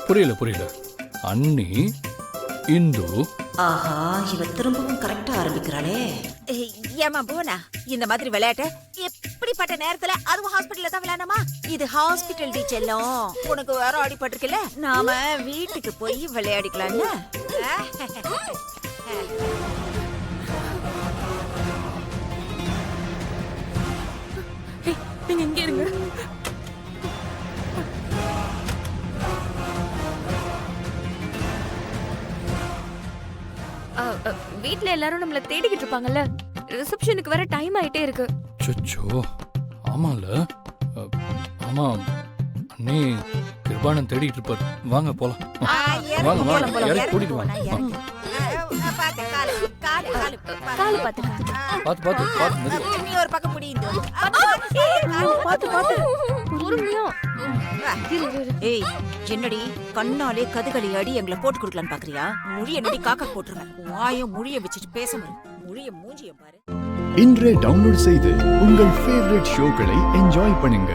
புரியல. அண்ணி, இந்து. ஆஹா, இவ திரும்பவும் கரெக்டா ஆரம்பிக்கிறாளே. ஏமா போனா இந்த மாதிரி விளையாட்ட எப்படிப்பட்ட நேரத்துல அதுவும் ஹாஸ்பிட்டல்ல தான் விளையாடணுமா? இது ஹாஸ்பிட்டல் டி செல்லம். உனக்கு வேற அடிபட்டிருக்குல்ல, நாம வீட்டுக்கு போய் விளையாடிக்கலாம்னு. நீங்க இங்க இருங்க. வீட்ல எல்லாரும் நம்மள தேடிக்கிட்டு இருப்பாங்கல்ல. ரிசப்ஷனுக்கு வர டைம் ஆயிட்டே இருக்கு. சொச்சோ, ஆமால. ஆமா, அண்ணே கிருபானன் தேடிட்டு இருப்பார். வாங்க போலாம். வாங்க யாரையும் கூட்டிட்டு வாங்க. காலு பாத்து நீ ஒரு பக்கம் புடிந்து. பொறுமையா. ஏய், என்னடி கண்ணாலே கதுகளி அடி எங்களை போட்டு கொடுக்கலான்னு பாக்குறியா? மொழிய நடி காக்கா போட்டுருவேன். வாய மொழிய வச்சுட்டு பேச முடியும். மொழிய மூஞ்சிய பாரு. இன்றே டவுன்லோட் செய்து உங்கள் ஃபேவரட் ஷோக்களை என்ஜாய் பண்ணுங்க.